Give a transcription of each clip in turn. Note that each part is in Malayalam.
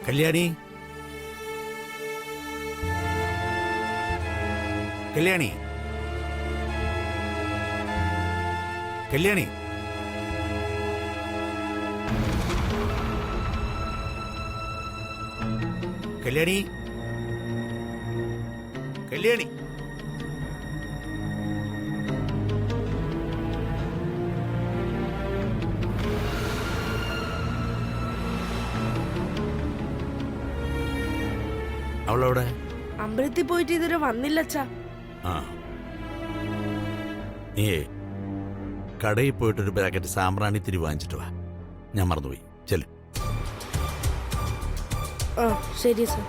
കല്യാണി, കല്യാണി, കല്യാണി, കല്യാണി, കല്യാണി. അവളവിടെ അമ്പലത്തിൽ പോയിട്ട് ഇതുവരെ വന്നില്ലച്ചാ. ആ, നീയേ കടയിൽ പോയിട്ടൊരു പാക്കറ്റ് സാമ്പ്രാണി തിരി വാങ്ങിച്ചിട്ട് വാ. ഞാൻ മറന്നുപോയി. ചെല്. ആ ശരി സർ.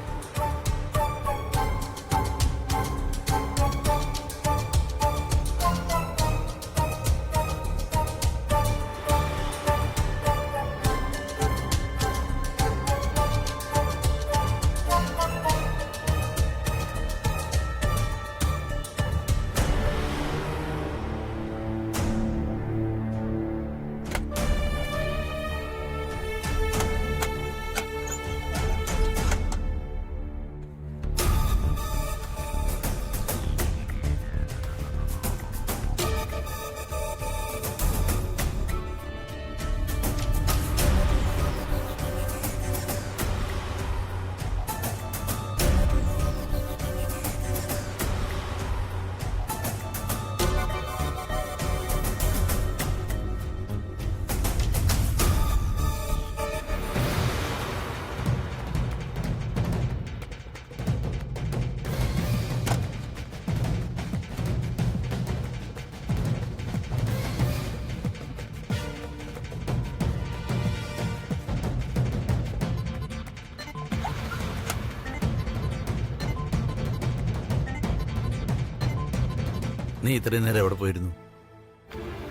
നീ ഇത്രയും നേരം എവിടെ പോയിരുന്നു?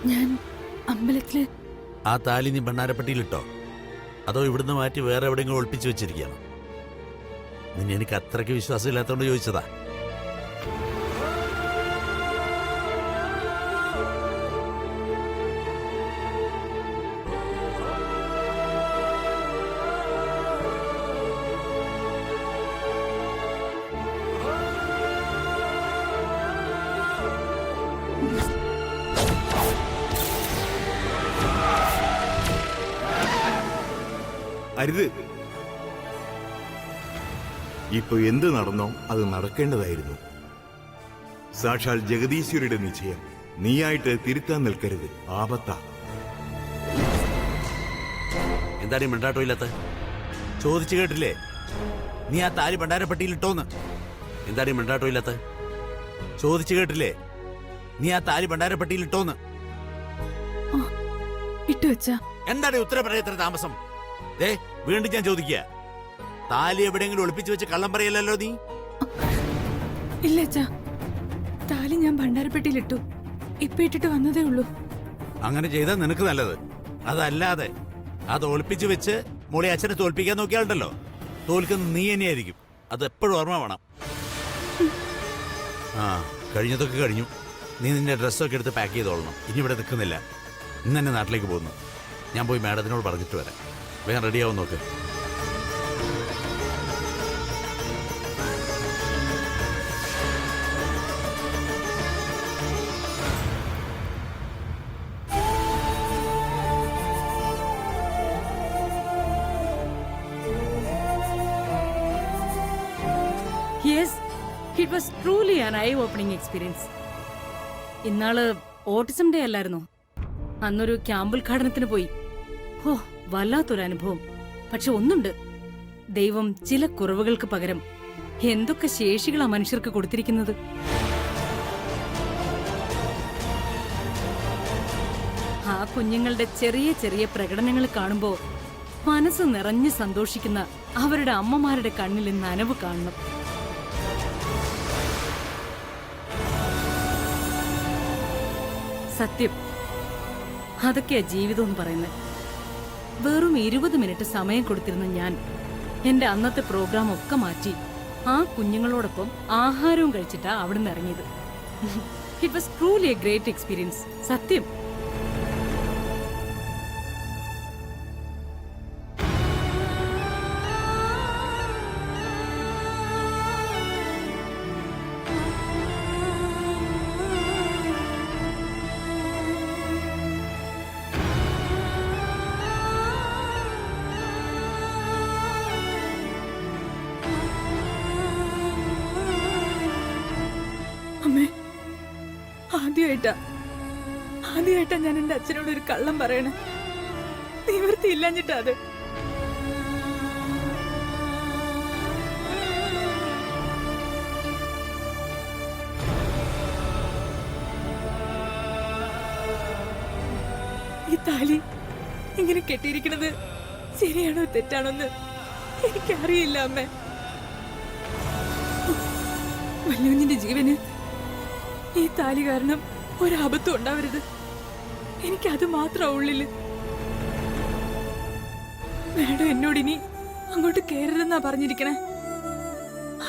ഞാൻ അമ്പലത്തില്. ആ താലി നീ ഭണ്ണാരപ്പെട്ടിയിലിട്ടോ, അതോ ഇവിടുന്ന് മാറ്റി വേറെ എവിടെയെങ്കിലും ഒളിപ്പിച്ചു വെച്ചിരിക്കുകയാണോ? നിന്നെ എനിക്ക് അത്രയ്ക്ക് വിശ്വാസമില്ലാത്തോണ്ട് ചോദിച്ചതാ. അരുത്. ഇപ്പൊ എന്ത് നടന്നോ അത് നടക്കേണ്ടതായിരുന്നു. സാക്ഷാൽ ജഗദീശ്വരിയുടെ നിശ്ചയം. നീയായിട്ട് തിരുത്താൻ നിൽക്കരുത്, ആപത്താ. എന്താണ് ഈ മിണ്ടാട്ടോ ഇല്ലാത്ത? ചോദിച്ചു കേട്ടില്ലേ നീ ആ താലി ഭണ്ഡാരപ്പെട്ടിയിലിട്ടോന്ന്? എന്താണ് ഈ മിണ്ടാട്ടോ ഇല്ലാത്ത? ചോദിച്ചു കേട്ടില്ലേ നീ ആ താലി ഭണ്ഡാരപ്പെട്ടിയിലിട്ടോന്ന്? ഇട്ടു വെച്ചാ. എന്താണ് ഉത്തരം പറയാൻ ഇത്ര താമസം? വീണ്ടും ഞാൻ ചോദിക്കുക, താലി എവിടെയെങ്കിലും ഒളിപ്പിച്ചു വെച്ച് കള്ളം പറയല്ലോ നീ? ഇല്ല അച്ഛാ, താലി ഞാൻ ഭണ്ഡാരപ്പെട്ടിയിലിട്ടു. ഇപ്പൊ ഇട്ടിട്ട് വന്നതേ ഉള്ളൂ. അങ്ങനെ ചെയ്താൽ നിനക്ക് നല്ലത്. അതല്ലാതെ അത് ഒളിപ്പിച്ചു വെച്ച് മോളെ അച്ഛനെ തോൽപ്പിക്കാൻ നോക്കിയാലുണ്ടല്ലോ, തോൽക്കുന്ന നീ തന്നെയായിരിക്കും. അത് എപ്പോഴും ഓർമ്മ വേണം. ആ, കഴിഞ്ഞതൊക്കെ കഴിഞ്ഞു. നീ നിന്റെ ഡ്രസ്സൊക്കെ എടുത്ത് പാക്ക് ചെയ്തോളണം. ഇനി ഇവിടെ നിൽക്കുന്നില്ല. ഇന്ന് തന്നെ നാട്ടിലേക്ക് പോകുന്നു. ഞാൻ പോയി മാഡത്തിനോട് പറഞ്ഞിട്ട് വരാം. വേഗം റെഡിയാവും നോക്ക്. Yes, it was truly an eye-opening experience. ഇന്നാള് ഓട്ടിസം ഡേ അല്ലായിരുന്നോ? അന്നൊരു ക്യാമ്പ് ഉദ്ഘാടനത്തിന് പോയി. ഓ, വല്ലാത്തൊരു അനുഭവം. പക്ഷെ ഒന്നുണ്ട്, ദൈവം ചില കുറവുകൾക്ക് പകരം എന്തൊക്കെ ശേഷികളാ മനുഷ്യർക്ക് കൊടുത്തിരിക്കുന്നത്. ആ കുഞ്ഞുങ്ങളുടെ ചെറിയ ചെറിയ പ്രകടനങ്ങൾ കാണുമ്പോ മനസ്സ് നിറഞ്ഞ് സന്തോഷിക്കുന്ന അവരുടെ അമ്മമാരുടെ കണ്ണിൽ നനവ് കാണണം. സത്യം, അതൊക്കെയാ ജീവിതം എന്ന് പറയുന്നത്. വെറും 20 മിനിറ്റ് സമയം കൊടുത്തിരുന്ന ഞാൻ എന്റെ അന്നത്തെ പ്രോഗ്രാം ഒക്കെ മാറ്റി ആ കുഞ്ഞുങ്ങളോടൊപ്പം ആഹാരവും കഴിച്ചിട്ടാ അവിടുന്ന് ഇറങ്ങിയത്. It was truly A great experience. സത്യം. അമ്മേ, ആദ്യമായിട്ടാ ഞാൻ എന്റെ അച്ഛനോട് ഒരു കള്ളം പറയണേ. നിവൃത്തിയില്ലാഞ്ഞിട്ടാ അത്. ഈ താലി ഇങ്ങനെ കെട്ടിയിരിക്കണത് ശരിയാണോ തെറ്റാണോന്ന് എനിക്കറിയില്ല അമ്മേ. വല്യുവിന്റെ ജീവന് ഈ താലി കാരണം ഒരാപത്തും ഉണ്ടാവരുത്. എനിക്കത് മാത്രം ഉള്ളില്. മാഡം എന്നോടിനി അങ്ങോട്ട് കയറരുതെന്നാ പറഞ്ഞിരിക്കണേ.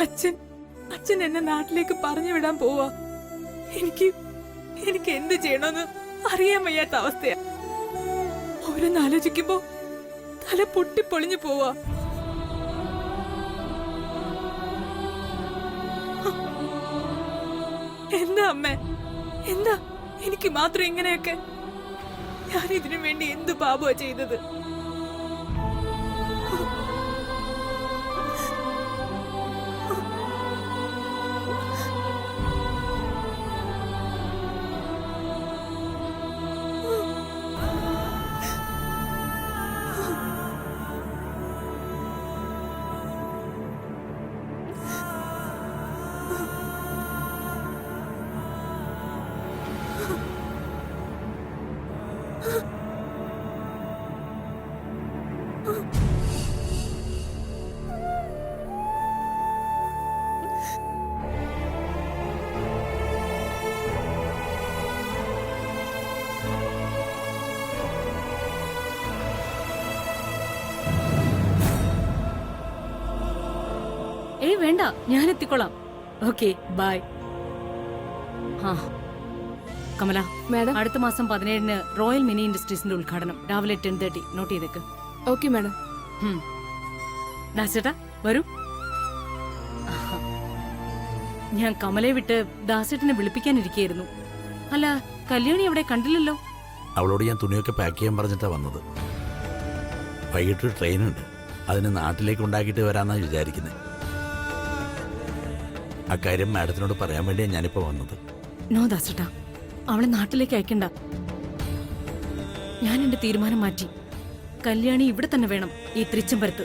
അച്ഛൻ എന്നെ നാട്ടിലേക്ക് പറഞ്ഞു വിടാൻ പോവാ. എനിക്ക് എന്ത് ചെയ്യണമെന്ന് അറിയാൻ വയ്യാത്ത അവസ്ഥയാ. ഓരോന്ന് ആലോചിക്കുമ്പോ തല പൊട്ടിപ്പൊളിഞ്ഞു പോവാ. എന്താ അമ്മേ, എന്താ എനിക്ക് മാത്രം ഇങ്ങനെയൊക്കെ? ഞാൻ ഇതിനു വേണ്ടി എന്ത് പാപമാ ചെയ്തത്? ഏയ് വേണ്ട, ഞാൻ എത്തിക്കോളാം. Okay, by. ആ കമല, മാഡം. അടുത്ത മാസം 17-ന് റോയൽ മിനി ഇൻഡസ്ട്രീസിന്റെ ഉദ്ഘാടനം രാവിലെ 10:30. നോട്ട് ചെയ്തേക്ക്. Okay madam. ദാസേട്ടാ വരൂ. ഞാൻ കമലയെ വിട്ട് ദാസേട്ടനെ വിളിപ്പിക്കാനിരിക്കുകയായിരുന്നു. അല്ല, കല്യാണി അവിടെ കണ്ടില്ലല്ലോ? അവളോട് ഞാൻ തുണിയൊക്കെ പാക്ക് ചെയ്യാൻ പറഞ്ഞിട്ടാ വന്നത്. വൈകിട്ട് ട്രെയിനുണ്ട്, അതിന് നാട്ടിലേക്ക് ഉണ്ടാക്കിയിട്ട് വരാമെന്നാണ് വിചാരിക്കുന്നത്. അക്കാര്യം മാഡത്തിനോട് പറയാൻ വേണ്ടിയാണ് ഞാനിപ്പോൾ വന്നത്. നോ ദാസേട്ടാ, അവളെ നാട്ടിലേക്ക് അയക്കണ്ട. ഞാൻ എന്റെ തീരുമാനം മാറ്റി. കല്യാണി ഇവിടെ തന്നെ വേണം, ഈ തൃച്ചംബരത്ത്.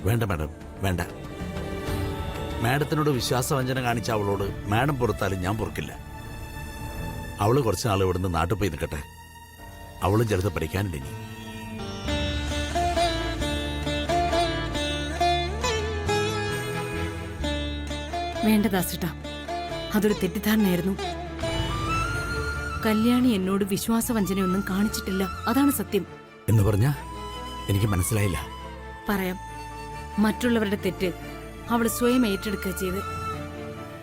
വേണ്ട മാഡം, വേണ്ട. മാഡത്തിനോട് വിശ്വാസവഞ്ചന കാണിച്ച അവളോട് മാഡം പുറത്താലും ഞാൻ പൊറുക്കില്ല. അവള് കുറച്ച് നാൾ ഇവിടുന്ന് നാട്ടിൽ പോയി നിൽക്കട്ടെ. അവളും ചെറുത് പഠിക്കാനുണ്ട് ഇനി. വേണ്ട ദാസേട്ടാ, അതൊരു തെറ്റിദ്ധാരണയായിരുന്നു. കല്യാണി എന്നോട് വിശ്വാസവഞ്ചനയൊന്നും കാണിച്ചിട്ടില്ല, അതാണ് സത്യം. എന്ന് പറഞ്ഞാ എനിക്ക് മനസ്സിലായില്ല. പറയാം. മറ്റുള്ളവരുടെ തെറ്റ് അവൾ സ്വയം ഏറ്റെടുക്കുക ചെയ്ത്.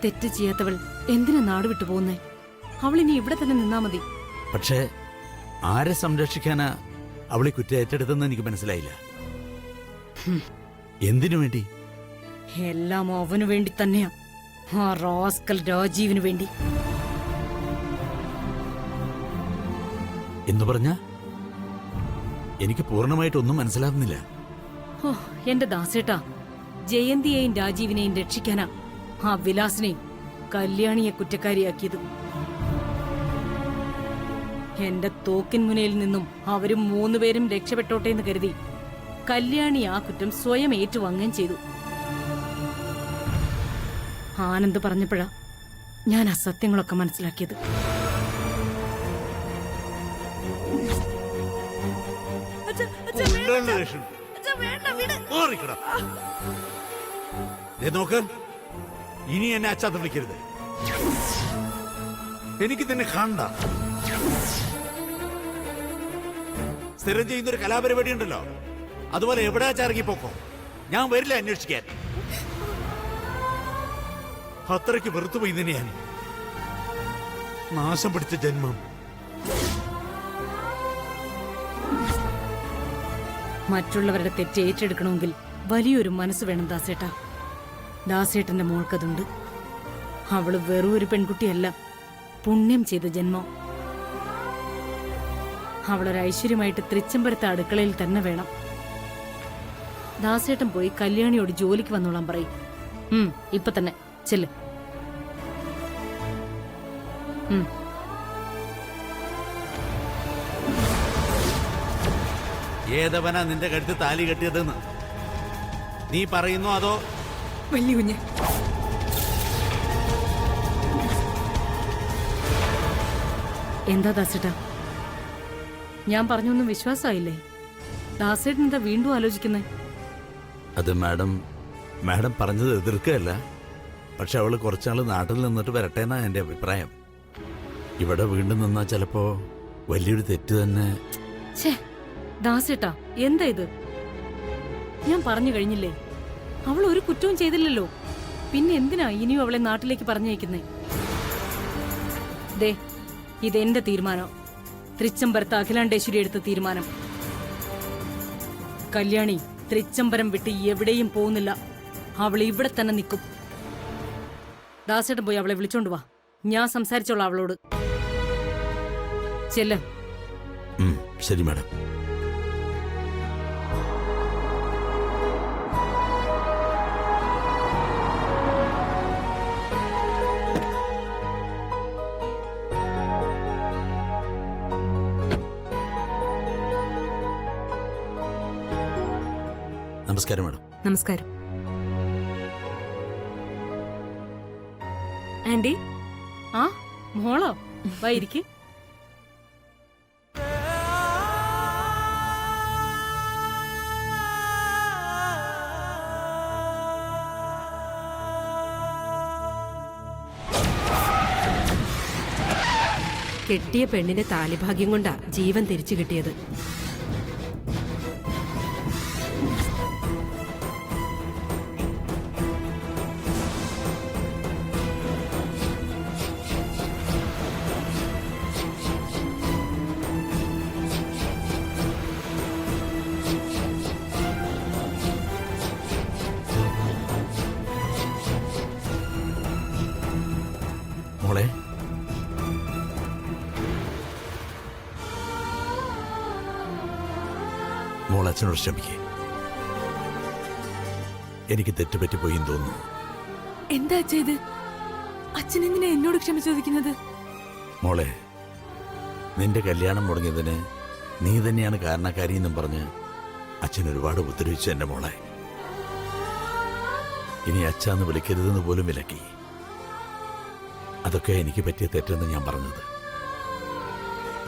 തെറ്റ് ചെയ്യാത്തവൾ എന്തിനാ നാട് വിട്ടു പോകുന്നേ? അവൾ ഇനി ഇവിടെ തന്നെ നിന്നാ മതി. പക്ഷേ ആരെ സംരക്ഷിക്കാനാ അവളെ കുറ്റം ഏറ്റെടുത്തെന്ന് എനിക്ക് മനസ്സിലായില്ല. എന്തിനു വേണ്ടി? എല്ലാം അവനു വേണ്ടി തന്നെയാ. ആ റാസ്കൽ രാജീവിന് വേണ്ടി. എന്ന് പറഞ്ഞ എനിക്ക് പൂർണ്ണമായിട്ടൊന്നും മനസ്സിലാകുന്നില്ല. ഓ എന്റെ ദാസേട്ടാ, ജയന്തിയെയും രാജീവിനെയും രക്ഷിക്കാനാ ആ വിലാസിനെയും കല്യാണിയെ കുറ്റക്കാരിയാക്കിയത്. എന്റെ തോക്കിൻ മുനയിൽ നിന്നും അവരും 3 പേരും രക്ഷപ്പെട്ടോട്ടെ എന്ന് കരുതി കല്യാണി ആ കുറ്റം സ്വയം ഏറ്റുവാങ്ങുകയും ചെയ്തു. ആനന്ദ് പറഞ്ഞപ്പോഴാ ഞാൻ അസത്യങ്ങളൊക്കെ മനസ്സിലാക്കിയത്. നോക്ക്, ഇനി എന്നെ അച്ഛാന്ന് വിളിക്കരുത്. എനിക്ക് തന്നെ കാണണ്ട. സ്ഥിരം ചെയ്യുന്നൊരു കലാപരിപാടി ഉണ്ടല്ലോ, അതുപോലെ എവിടെ ഇറങ്ങിപ്പോക്കോ, ഞാൻ വരില്ല അന്വേഷിക്കാൻ. അത്രയ്ക്ക് വെറുത്തുപോയി തന്നെ ഞാൻ. നാശം പിടിച്ച ജന്മം. മറ്റുള്ളവരുടെ തെറ്റ് ഏറ്റെടുക്കണമെങ്കിൽ വലിയൊരു മനസ്സ് വേണം ദാസേട്ടാ. ദാസേട്ടന്റെ മോൾക്കതുണ്ട്. അവള് വെറും ഒരു പെൺകുട്ടിയല്ല, പുണ്യം ചെയ്ത ജന്മം. അവളൊരു ഐശ്വര്യമായിട്ട് തൃച്ചംബരത്തെ അടുക്കളയിൽ തന്നെ വേണം. ദാസേട്ടൻ പോയി കല്യാണിയോട് ജോലിക്ക് വന്നോളാൻ പറയും. ഇപ്പൊ തന്നെ ചെല്ല്. ഉം. ഏതവനാ നിന്റെ കഴുത്ത് താലി കെട്ടിയതെന്ന് നീ പറയുന്നു അതോ വലിയ കുഞ്ഞ്, എന്താ ദാസേട്ടാ, ഞാൻ പറഞ്ഞൊന്നും വിശ്വാസമായില്ലേ? ദാസേട്ടൻ എന്താ വീണ്ടും ആലോചിക്കുന്നേ? അത് മാഡം പറഞ്ഞത് എതിർക്കുകയല്ല. പക്ഷെ അവള് കുറച്ചാള് നാട്ടിൽ നിന്നിട്ട് വരട്ടെ എന്നാ എന്റെ അഭിപ്രായം. ഇവിടെ വീണ്ടും നിന്നാ ചിലപ്പോ വലിയൊരു തെറ്റ് തന്നെ. ഛേ ദാസേട്ടാ, എന്താ ഇത്? ഞാൻ പറഞ്ഞു കഴിഞ്ഞില്ലേ, അവൾ ഒരു കുറ്റവും ചെയ്തില്ലല്ലോ. പിന്നെ എന്തിനാ ഇനിയും അവളെ നാട്ടിലേക്ക് പറഞ്ഞയക്കുന്നേ? ദേ, ഇതെന്റെ തീരുമാനം. തൃച്ചംബരത്ത് അഖിലാണ്ടേശ്വരി എടുത്ത തീരുമാനം. കല്യാണി തൃച്ചംബരം വിട്ട് എവിടെയും പോകുന്നില്ല. അവൾ ഇവിടെ തന്നെ നിൽക്കും. ദാസേട്ടൻ പോയി അവളെ വിളിച്ചോണ്ട് വാ. ഞാൻ സംസാരിച്ചോളാം അവളോട്. ചെല്ല. ശരി മാഡം. നമസ്കാരം മാഡം. നമസ്കാരം. ആന്റി, ആ മോളോ, വാ ഇരിക്ക്. കെട്ടിയ പെണ്ണിന്റെ താലിഭാഗ്യം കൊണ്ടാ ജീവൻ തിരിച്ചു കിട്ടിയത്. മോളെ, മോൾ അച്ഛനോട് ക്ഷമിക്കേ. എനിക്ക് തെറ്റുപറ്റിപ്പോയി തോന്നുന്നു. എന്താ ചെയ്ത്? അച്ഛൻ എന്തിനാ എന്നോട് ക്ഷമ ചോദിക്കുന്നത്? മോളെ, നിന്റെ കല്യാണം മുടങ്ങിയതിന് നീ തന്നെയാണ് കാരണക്കാരി എന്നും പറഞ്ഞ് അച്ഛൻ ഒരുപാട് ഉപദ്രവിച്ചു എന്റെ മോളെ. ഇനി അച്ഛന്ന് വിളിക്കരുതെന്ന് പോലും വിലക്കി. അതൊക്കെ എനിക്ക് പറ്റിയ തെറ്റെന്ന് ഞാൻ പറഞ്ഞത്.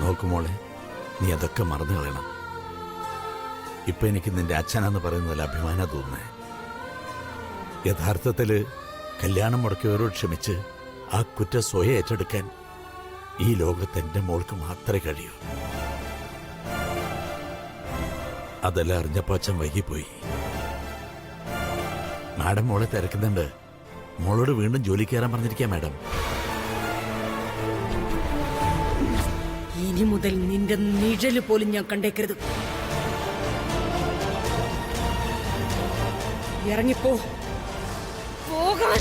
നോക്കുമോളെ, നീ അതൊക്കെ മറന്നു കളയണം. ഇപ്പൊ എനിക്ക് നിന്റെ അച്ഛനാന്ന് പറയുന്നതിൽ അഭിമാനം തോന്നുന്നേ. യഥാർത്ഥത്തില് കല്യാണം മുടക്കിയവരോട് ക്ഷമിച്ച് ആ കുറ്റം സ്വയം ഏറ്റെടുക്കാൻ ഈ ലോകത്ത് എന്റെ മോൾക്ക് മാത്രമേ കഴിയൂ. അതെല്ലാം അറിഞ്ഞപ്പോ അച്ഛൻ വൈകിപ്പോയി. മാഡം മോളെ തിരക്കുന്നുണ്ട്. മോളോട് വീണ്ടും ജോലി കയറാൻ പറഞ്ഞിരിക്കാം മാഡം. ഇനി മുതൽ നിന്റെ നിഴല് പോലും ഞാൻ കണ്ടേക്കരുത്. ഇറങ്ങിപ്പോ. പോകാൻ.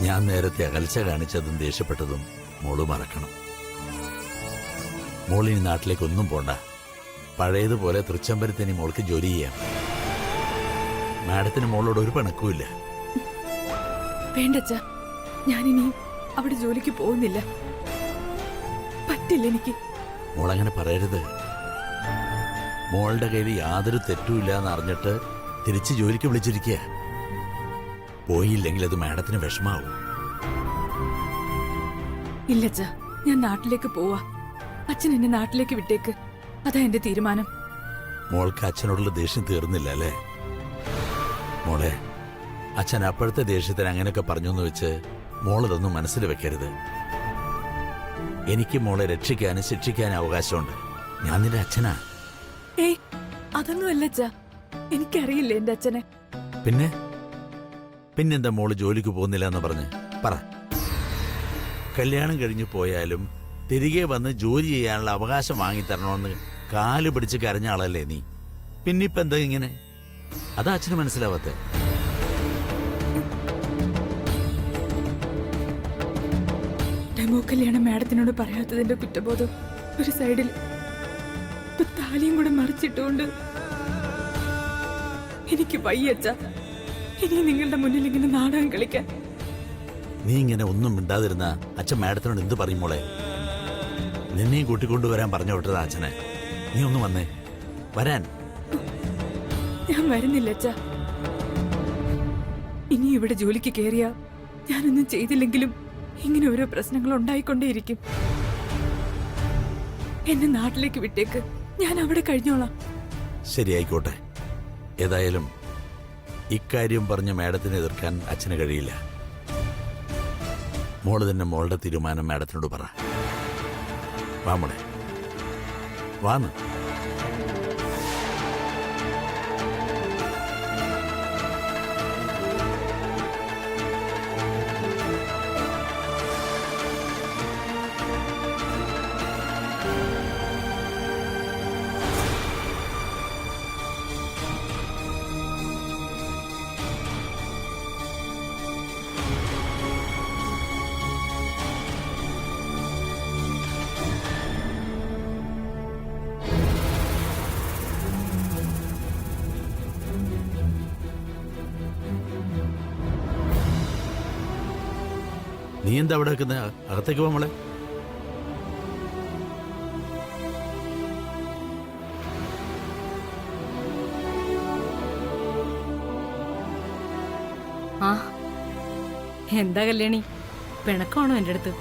ഞാൻ നേരത്തെ അകൽച്ച കാണിച്ചതും ദേഷ്യപ്പെട്ടതും മോള് മറക്കണം. മോളിനി നാട്ടിലേക്ക് ഒന്നും പോണ്ട. പഴയതുപോലെ തൃച്ചംബരത്തിന് മോൾക്ക് ജോലി ചെയ്യാം. മാഡത്തിന് മോളോട് ഒരു പിണക്കുമില്ല. വേണ്ടച്ചാ, ഞാനിനി അവിടെ ജോലിക്ക് പോകുന്നില്ല. പറ്റില്ല എനിക്ക്. മോളങ്ങനെ പറയരുത്. മോളുടെ കയ്യിൽ യാതൊരു തെറ്റുമില്ല എന്ന് അറിഞ്ഞിട്ട് തിരിച്ച് ജോലിക്ക് വിളിച്ചിരിക്കുക. പോയില്ലെങ്കിൽ അത് മാഡത്തിന് വിഷമാവും. ഇല്ലച്ചാ, ഞാൻ നാട്ടിലേക്ക് പോവാ. അച്ഛൻ എന്നെ നാട്ടിലേക്ക് വിട്ടേക്ക്. അതാ എന്റെ തീരുമാനം. മോൾക്ക് അച്ഛനോടുള്ള ദേഷ്യം തീർന്നില്ല അല്ലേ? മോളെ, അച്ഛൻ അപ്പോഴത്തെ ദേഷ്യത്തിന് അങ്ങനെയൊക്കെ പറഞ്ഞു എന്ന് വെച്ച് മോളതൊന്നും മനസ്സിൽ വെക്കരുത്. എനിക്ക് മോളെ രക്ഷിക്കാനും ശിക്ഷിക്കാനും അവകാശമുണ്ട്. ഞാൻ നിന്റെ അച്ഛനാ. ഏയ്, അതൊന്നും അല്ലച്ചാ. എനിക്കറിയില്ല എന്റെ അച്ഛനെ. പിന്നെന്താ മോള് ജോലിക്ക് പോകുന്നില്ല എന്ന് പറഞ്ഞ് പറ. കല്യാണം കഴിഞ്ഞു പോയാലും തിരികെ വന്ന് ജോലി ചെയ്യാനുള്ള അവകാശം വാങ്ങിത്തരണമെന്ന് കാല് പിടിച്ച് കരഞ്ഞ ആളല്ലേ നീ, പിന്നിപ്പ എന്താ ഇങ്ങനെ? അതാ അച്ഛന് മനസ്സിലാവാത്തെ. ഡെമോ കല്യാണം മാഡത്തിനോട് പറയാത്തതിന്റെ കുറ്റബോധം ഒരു സൈഡിൽ, ഇപ്പൊ താലിയും കൂടെ മറിച്ചിട്ടുകൊണ്ട് എനിക്ക് വയ്യച്ച. ഇനി നിങ്ങളുടെ മുന്നിൽ ഇങ്ങനെ നാടകം കളിക്കാൻ. നീ ഇങ്ങനെ ഒന്നും മിണ്ടാതിരുന്ന അച്ഛൻ മാഡത്തിനോട് എന്ത് പറയും മോളെ? നിന്നെയും കൂട്ടിക്കൊണ്ടുവരാൻ പറഞ്ഞു വിട്ടതാ അച്ഛനെ. നീ ഒന്ന് വന്നേ, വരാൻ. ഞാൻ വരുന്നില്ല അച്ഛ. ഇനി ഇവിടെ ജോലിക്ക് കയറിയ ഞാനൊന്നും ചെയ്തില്ലെങ്കിലും ഇങ്ങനെ ഓരോ പ്രശ്നങ്ങൾ ഉണ്ടായിക്കൊണ്ടേയിരിക്കും. എന്നെ നാട്ടിലേക്ക് വിട്ടേക്ക്, ഞാൻ അവിടെ കഴിഞ്ഞോളാം. ശരിയായിക്കോട്ടെ. ഏതായാലും ഇക്കാര്യം പറഞ്ഞ് മാഡത്തിനെ എതിർക്കാൻ അച്ഛന് കഴിയില്ല. മോള് തന്നെ മോളുടെ തീരുമാനം മാഡത്തിനോട് പറ. വാ മോളെ, വാന്ന്. നീ എന്താ അവിടെ വെക്കുന്ന? അകത്തേക്ക് പോ മോളെ. ആ എന്താ കല്യാണി, പിണക്കമാണോ എൻ്റെ അടുത്ത്?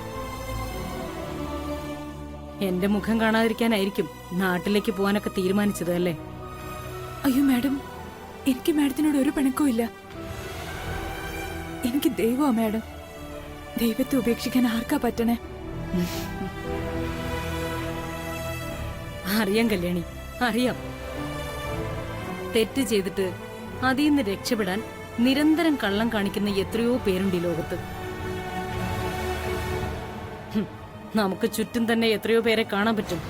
എന്റെ മുഖം കാണാതിരിക്കാനായിരിക്കും നാട്ടിലേക്ക് പോകാനൊക്കെ തീരുമാനിച്ചത് അല്ലേ? അയ്യോ മാഡം, എനിക്ക് മാഡത്തിനോട് ഒരു പിണക്കവും ഇല്ല. എനിക്ക് ദൈവമാ മാഡം. ദൈവത്തെ ഉപേക്ഷിക്കാൻ ആർക്കാ പറ്റണേ? അറിയാം കല്യാണി, അറിയാം. തെറ്റ് ചെയ്തിട്ട് അതിൽ നിന്ന് രക്ഷപ്പെടാൻ നിരന്തരം കള്ളം കാണിക്കുന്ന എത്രയോ പേരുണ്ട് ഈ ലോകത്ത്. നമുക്ക് ചുറ്റും തന്നെ എത്രയോ പേരെ കാണാൻ പറ്റും.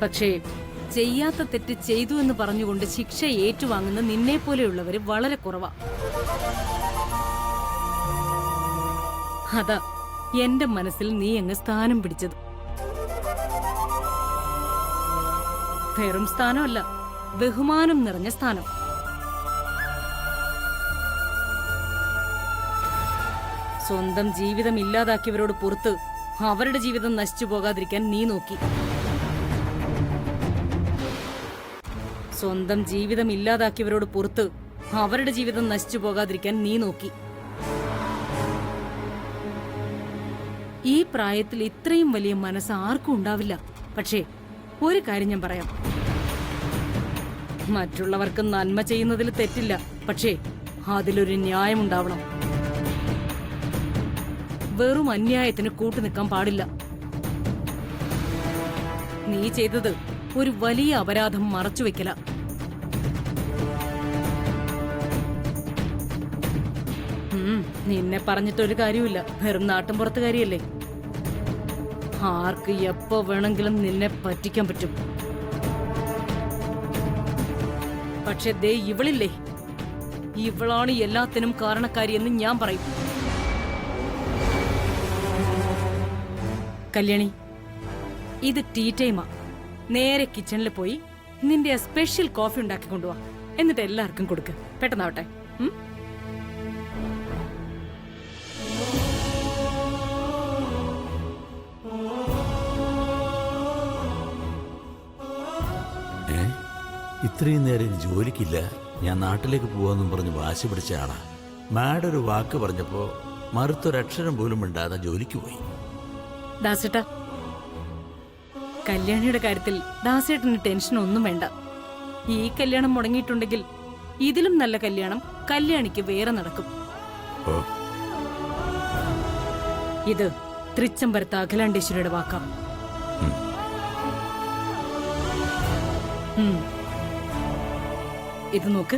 പക്ഷേ ചെയ്യാത്ത തെറ്റ് ചെയ്തു എന്ന് പറഞ്ഞുകൊണ്ട് ശിക്ഷ ഏറ്റുവാങ്ങുന്ന നിന്നെ പോലെയുള്ളവര് വളരെ കുറവാ. അതാ എന്റെ മനസ്സിൽ നീ അങ്ങ് സ്ഥാനം പിടിച്ചത്. വെറും സ്ഥാനമല്ല, ബഹുമാനം നിറഞ്ഞ സ്ഥാനം. സ്വന്തം ജീവിതം ഇല്ലാതാക്കിയവരോട് പുറത്ത് അവരുടെ ജീവിതം നശിച്ചു പോകാതിരിക്കാൻ നീ നോക്കി. സ്വന്തം ജീവിതം ഇല്ലാതാക്കിയവരോട് പുറത്ത് അവരുടെ ജീവിതം നശിച്ചു പോകാതിരിക്കാൻ നീ നോക്കി. ഈ പ്രായത്തിൽ ഇത്രയും വലിയ മനസ്സ് ആർക്കും ഉണ്ടാവില്ല. പക്ഷേ ഒരു കാര്യം ഞാൻ പറയാം, മറ്റുള്ളവർക്ക് നന്മ ചെയ്യുന്നതിൽ തെറ്റില്ല. പക്ഷേ അതിലൊരു ന്യായമുണ്ടാവണം. വെറും അന്യായത്തിന് കൂട്ടുനിൽക്കാൻ പാടില്ല. നീ ചെയ്തത് ഒരു വലിയ അപരാധം മറച്ചുവെക്കല. നിന്നെ പറഞ്ഞിട്ടൊരു കാര്യമില്ല, വെറും നാട്ടിൻപുറത്തുകാരിയല്ലേ. ആർക്ക് എപ്പോ വേണമെങ്കിലും നിന്നെ പറ്റിക്കാൻ പറ്റും. പക്ഷെ ദേ ഇവളില്ലേ, ഇവളാണ് എല്ലാത്തിനും കാരണക്കാരിയെന്ന് ഞാൻ പറയും. കല്യാണി, ഇത് ടീ ടൈമാ. നേരെ കിച്ചണിൽ പോയി നിന്റെ സ്പെഷ്യൽ കോഫി ഉണ്ടാക്കി കൊണ്ടുപോവാ. എന്നിട്ട് എല്ലാവർക്കും കൊടുക്ക്. പെട്ടെന്നാവട്ടെ. ഇത്രയും നേരം ജോലിക്കില്ല, ഞാൻ നാട്ടിലേക്ക് പോവാന്നും പറഞ്ഞ് വാശി പിടിച്ച ആളാ. മാഡം ഒരു വാക്ക് പറഞ്ഞപ്പോ മറുത്തൊരക്ഷരം പോലും മിണ്ടാതെ ജോലിക്ക് പോയി. ദാസേട്ടാ, കല്യാണിയുടെ കാര്യത്തിൽ ദാസേട്ടന് ടെൻഷൻ ഒന്നും വേണ്ട. ഈ കല്യാണം മുടങ്ങിയിട്ടുണ്ടെങ്കിൽ ഇതിലും നല്ല കല്യാണം കല്യാണിക്ക് വേറെ നടക്കും. ഇത് തൃച്ചംബരത്ത് അഖിലാണ്ടേശ്വരിയുടെ വാക്കാം. ഇത് നോക്ക്.